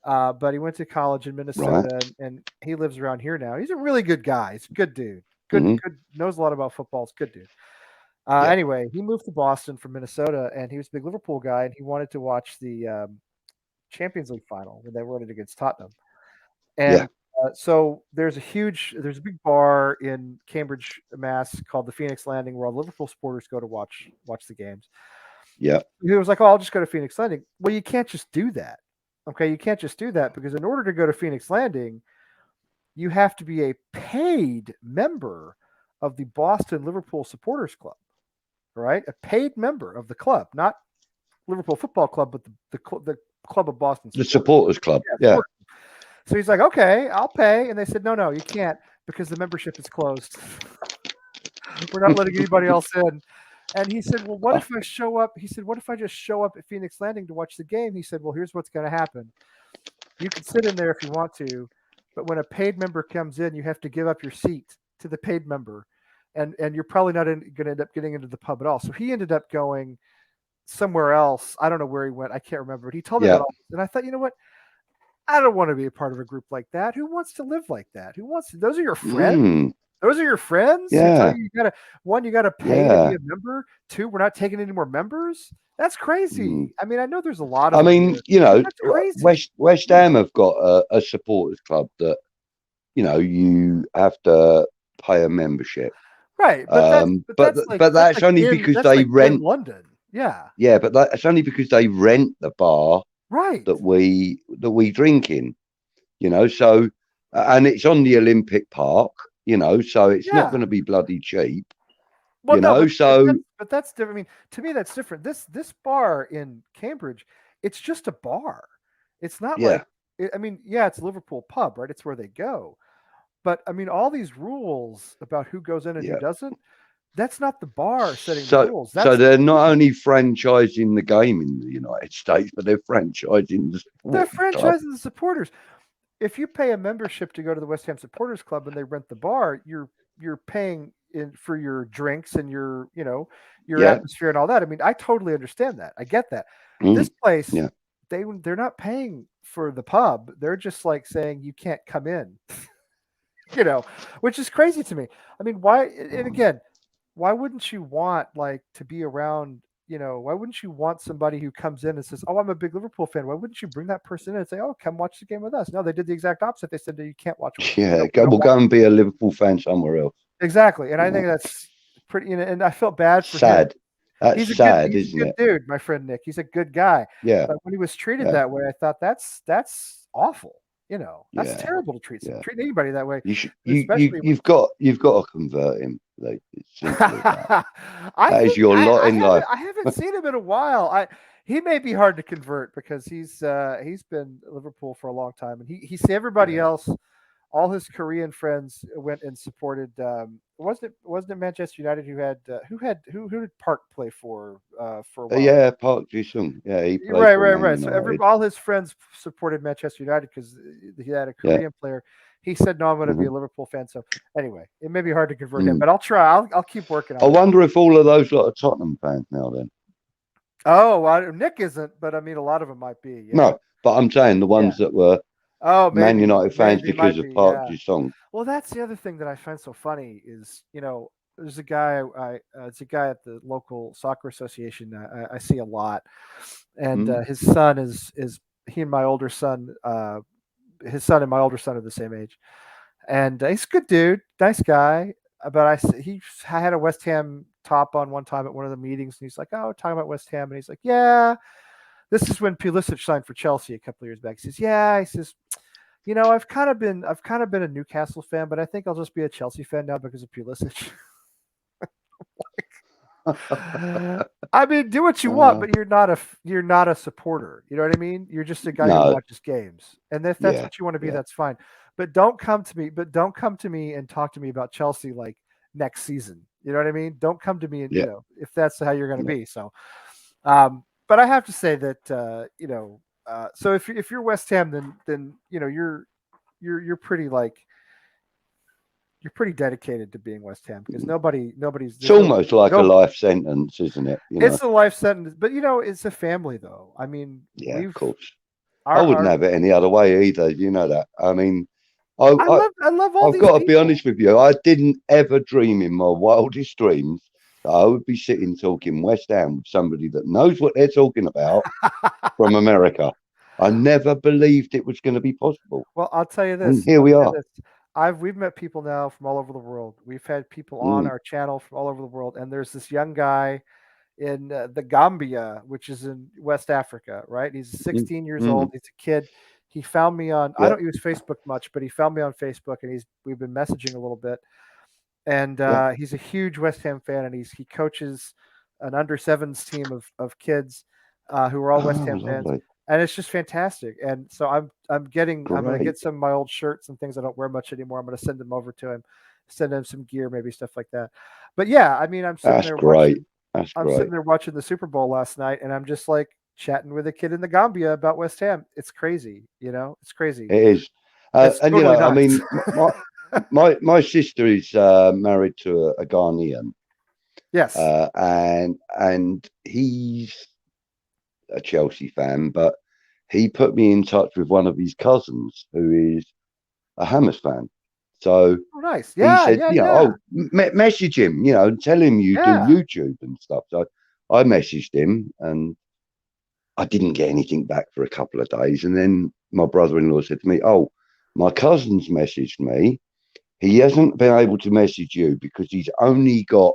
but he went to college in Right. Minnesota, and he lives around here now. He's a really good guy. He's a good dude. Hmm. Good, knows a lot about football. He's a good dude. Yeah. Anyway, he moved to Boston from Minnesota, and he was a big Liverpool guy, and he wanted to watch the Champions League final when they were in it against Tottenham. Yeah. And so there's a big bar in Cambridge, Mass, called the Phoenix Landing, where all the Liverpool supporters go to watch the games. Yeah. He was like, "Oh, I'll just go to Phoenix Landing." Well, you can't just do that. Okay, you can't just do that, because in order to go to Phoenix Landing, you have to be a paid member of the Boston Liverpool Supporters Club, right? A paid member of the club, not Liverpool Football Club, but the Club of Boston The Supporters. supporters club. Yeah. So he's like, "Okay, I'll pay," and they said, "No, you can't, because the membership is closed. We're not letting anybody else in." And he said, "Well, what if I show up?" He said, "What if I just show up at Phoenix Landing to watch the game?" He said, "Well, here's what's going to happen. You can sit in there if you want to, but when a paid member comes in, you have to give up your seat to the paid member, and you're probably not going to end up getting into the pub at all." So he ended up going somewhere else. I don't know where he went. I can't remember. But he told me about all this, and I thought, you know what? I don't want to be a part of a group like that. Who wants to live like that? Who wants to? Those are your friends. Mm. Those are your friends. Yeah. You gotta pay to be a member. Two, we're not taking any more members. That's crazy. Mm. I mean, I know there's a lot of. I mean, that's crazy. West Ham have got a supporters club that, you have to pay a membership. Right, but that's only because they rent London. Yeah. Yeah, but that's only because they rent the bar, right, that we drink in. So, and it's on the Olympic Park. So it's not going to be bloody cheap. Well, but that's different. I mean, to me, that's different. This bar in Cambridge, it's just a bar. It's not like, I mean, yeah, it's a Liverpool pub, right? It's where they go. But I mean, all these rules about who goes in and who doesn't, that's not the bar setting the rules. So they're not only franchising the game in the United States, but they're franchising the They're franchising the supporters. If you pay a membership to go to the West Ham Supporters Club and they rent the bar, you're paying for your drinks and your atmosphere and all that. I mean, I totally understand that. I get that. This place, they're not paying for the pub. They're just like saying you can't come in, which is crazy to me. I mean, why? And again, why wouldn't you want to be around? Why wouldn't you want somebody who comes in and says, "Oh, I'm a big Liverpool fan"? Why wouldn't you bring that person in and say, "Oh, come watch the game with us"? No, they did the exact opposite. They said that you can't watch with us. Yeah, we'll go and be a Liverpool fan somewhere else. Exactly, and I think that's pretty. And I felt bad for him. He's sad, isn't it? Good dude, my friend Nick. He's a good guy. Yeah. But when he was treated that way, I thought that's awful. That's terrible to treat anybody that way. You've got to convert him. That is your lot in life. I haven't seen him in a while. He may be hard to convert because he's been Liverpool for a long time, and he see everybody else. All his Korean friends went and supported. Wasn't it Manchester United who did Park play for a while? Yeah, Park Ji-sung. Yeah, he played right. So all his friends supported Manchester United because he had a Korean player. He said, "No, I'm going to be a Liverpool fan." So anyway, it may be hard to convert him, but I'll try. I'll keep working on it. I wonder if all of those lot are Tottenham fans now. Then Oh, well, Nick isn't, but I mean, a lot of them might be. Yeah, No, but I'm saying the yeah. ones that were Oh, Man United fans maybe because might of be. Yeah. Partridge's song. Well, that's the other thing that I find so funny is, there's a guy it's a guy at the local soccer association I see a lot, and Mm, his son is he and my older son, his son and my older son are the same age, and he's a good dude, nice guy. But he had a West Ham top on one time at one of the meetings, and he's like, "Oh, talking about West Ham," and he's like, "Yeah." This is when Pulisic signed for Chelsea a couple of years back. He says, "Yeah," he says, I've kind of been a Newcastle fan, but I think I'll just be a Chelsea fan now because of Pulisic." I mean, do what you want, uh, but you're not a supporter. You know what I mean? You're just a guy who no, watches games, and if that's yeah, what you want to be, yeah, that's fine. But don't come to me. But don't come to me and talk to me about Chelsea like next season. You know what I mean? Don't come to me and yeah, if that's how you're going to yeah. be. So, but I have to say that so if you're West Ham, then you're pretty like you're pretty dedicated to being West Ham because It's there's almost like a no life sentence, isn't it? it's a life sentence, but it's a family though. I mean, Yeah, of we've course. I wouldn't our have it any other way either. You know that. I mean, I, I I love all I've these got to be people. honest with you. I didn't ever dream in my wildest dreams that I would be sitting talking West Ham with somebody that knows what they're talking about from America. I never believed it was going to be possible, Well, I'll tell you and this. here I'll we tell you are. this. We've met people now from all over the world. We've had people on Mm, our channel from all over the world, and there's this young guy in the Gambia, which is in West Africa, right? He's mm, 16 years old. mm. He's a kid. He found me on. I Yeah, don't use Facebook much, but he found me on Facebook, and we've been messaging a little bit. And yeah. he's a huge West Ham fan, and he coaches an under sevens team of kids who are all West Oh, Ham fans, lovely. and it's just fantastic. And so I'm going to Great. get some of my old shirts and things I don't wear much anymore. I'm going to send them over to him, send him some gear, maybe stuff like that. But yeah, I mean, That's great. That's I'm sitting great. there watching the Super Bowl last night, and I'm just like chatting with a kid in the Gambia about West Ham. It's crazy, it's crazy. It is. It's And totally I nuts. mean, my sister is married to a Ghanaian, Yes. and he's a Chelsea fan, but he put me in touch with one of his cousins who is a Hammers fan. So Oh, nice. he Yeah, said, yeah, yeah, message him, and tell him you do yeah. YouTube and stuff. So I messaged him, and I didn't get anything back for a couple of days, and then my brother-in-law said to me, "Oh, my cousin's messaged me. He hasn't been able to message you because he's only got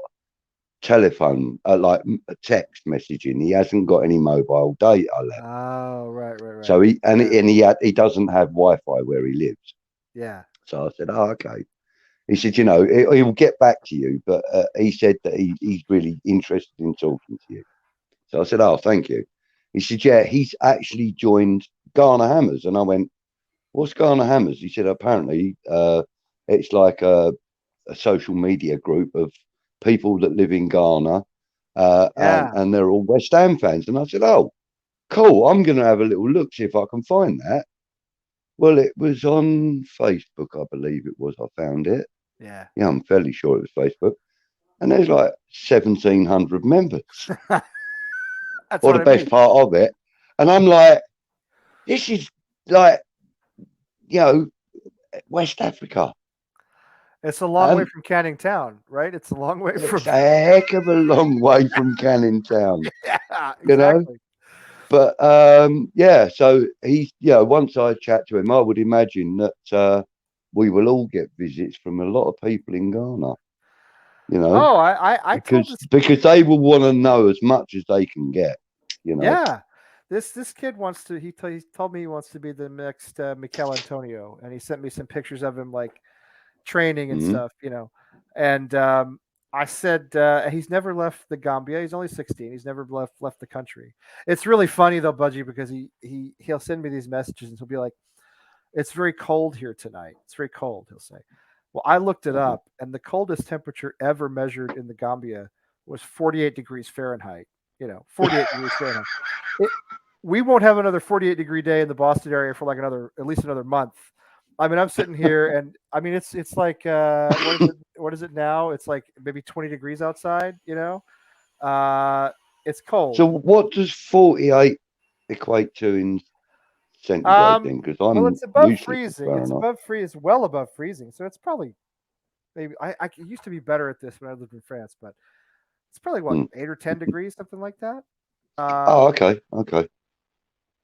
telephone, like text messaging. He hasn't got any mobile data left. Oh, right, right, right. So Yeah, he doesn't have Wi-Fi where he lives." yeah. So I said, "Oh, okay." He said, he will get back to you, but he said that he's really interested in talking to you." So I said, "Oh, thank you." He said, "Yeah, he's actually joined Ghana Hammers," and I went, "What's Ghana Hammers?" He said, "Apparently, it's like a social media group of people that live in Ghana, Yeah. and they're all West Ham fans." And I said, "Oh, cool. I'm going to have a little look, see if I can find that." Well, it was on Facebook, I believe it was. I found it. Yeah. Yeah, I'm fairly sure it was Facebook. And there's like 1,700 members, That's or what the I best mean. part of it. And I'm like, this is like, you know, West Africa. It's a long way And from Canning Town, right? It's a long way it's from a heck of a long way from Canning Town, Yeah, you know? exactly. But yeah, so he's, once I chat to him, I would imagine that we will all get visits from a lot of people in Ghana, you know, Oh, I told because this because they will want to know as much as they can get, you know. yeah. This kid wants to he told me he wants to be the next Mikel Antonio, and he sent me some pictures of him like training and Mm-hmm. stuff. And I said he's never left the Gambia. He's only 16. He's never left the country. It's really funny though, Budgie, because he'll send me these messages and he'll be like, "It's very cold here tonight. It's very cold." He'll say. Well, I looked it Uh-huh. up, and the coldest temperature ever measured in the Gambia was 48 degrees Fahrenheit. 48 degrees Fahrenheit. It, we won't have another 48-degree day in the Boston area for like at least another month. I mean, I'm sitting here, and I mean, it's like what is it? What is it now? It's like maybe 20 degrees outside. Uh, It's cold. So what does 48 equate to in centigrade then? Because Well, I'm it's above useless with freezing. It's Fahrenheit. above freeze, well above freezing. So it's probably maybe I used to be better at this when I lived in France, but it's probably what 8 or 10 degrees, something like that. Oh, okay.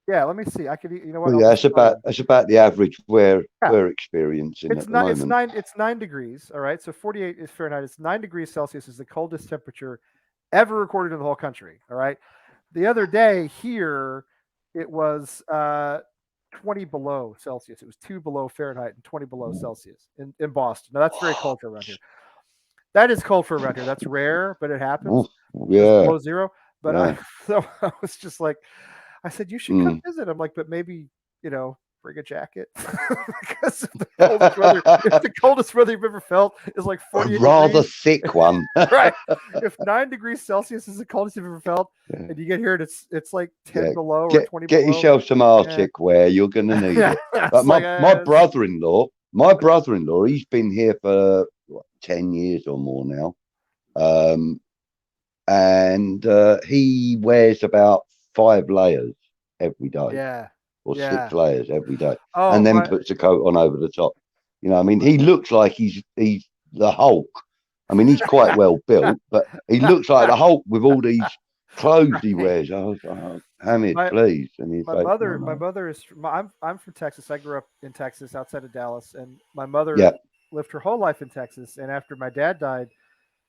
Yeah, let me see. I could, you know what? Well, I'll yeah, just tell you. that's about the average we're Yeah, experiencing at it's the not. moment. It's 9 degrees. All right. So 48 is Fahrenheit. It's 9 degrees Celsius is the coldest temperature ever recorded in the whole country. All right. The other day here, it was 20 below Celsius. It was 2 below Fahrenheit and 20 below Celsius in Boston. Now that's very cold for around here. That is cold for around here. That's rare, but it happens. Oh, It was yeah, below zero. But yeah. so I was just like, I said, you should come visit. I'm like, but maybe, bring a jacket because the coldest weather, if the coldest weather you've ever felt is like 48 A rather degrees. thick one. Right. If 9 degrees Celsius is the coldest you've ever felt, and you get here and it's like 10 below or 20 below. Get yourself some Arctic wear. You're going to need it. But my brother-in-law, he's been here for 10 years or more now. And he wears about 5 layers every day. Yeah. Or 6 layers every day. Oh, and then puts a coat on over the top. You know, I mean, he looks like he's the Hulk. I mean, he's quite well built, but he looks like the Hulk with all these clothes he wears. I was like, Hamid, please. And he's my mother is I'm from Texas. I grew up in Texas outside of Dallas, and my mother lived her whole life in Texas. And after my dad died,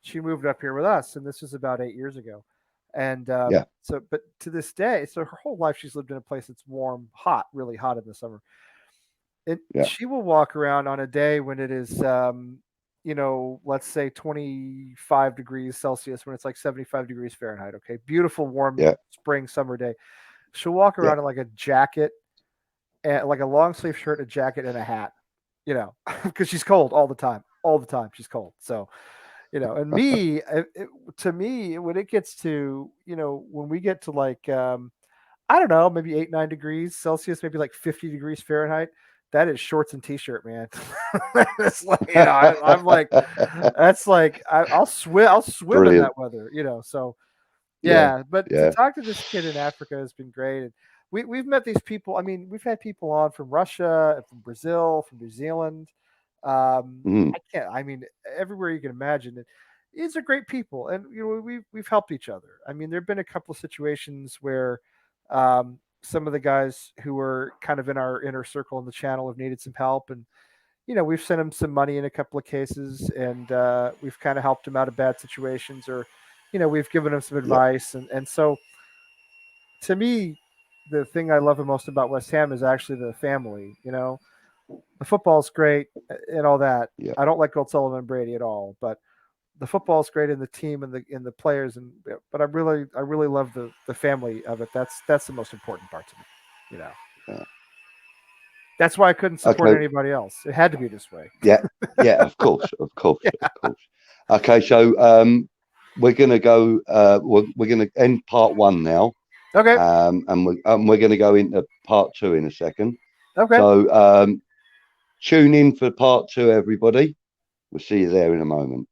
she moved up here with us, and this was about 8 years ago. And so, but to this day, so her whole life she's lived in a place that's warm, hot, really hot in the summer. And she will walk around on a day when it is, let's say 25 degrees Celsius, when it's like 75 degrees Fahrenheit. Okay, beautiful, warm spring, summer day. She'll walk around in like a jacket, and like a long sleeve shirt, a jacket, and a hat. Because she's cold all the time. All the time she's cold. So. And me, to me, when it gets to, when we get to like, I don't know, maybe 8, 9 degrees Celsius, maybe like 50 degrees Fahrenheit, that is shorts and t-shirt, man. It's like, I'm like, that's like, I'll swim in that weather, so but to talk to this kid in Africa has been great. And we've met these people. I mean, we've had people on from Russia, from Brazil, from New Zealand. I mean, everywhere you can imagine it. These are great people, and we've helped each other. I mean, there have been a couple of situations where some of the guys who were kind of in our inner circle in the channel have needed some help, and we've sent them some money in a couple of cases, and we've kind of helped them out of bad situations, or we've given them some advice, and so to me, the thing I love the most about West Ham is actually the family. The football's great and all that. I don't like Gold Sullivan and Brady at all, but the football's great in the team and the players, but I really love the family of it. That's the most important part to me. That's why I couldn't support anybody else. It had to be this way. Of course. Okay, so we're gonna go. We're gonna end part 1 now. Okay. And we're gonna go into part 2 in a second. Okay. So tune in for part 2, everybody. We'll see you there in a moment.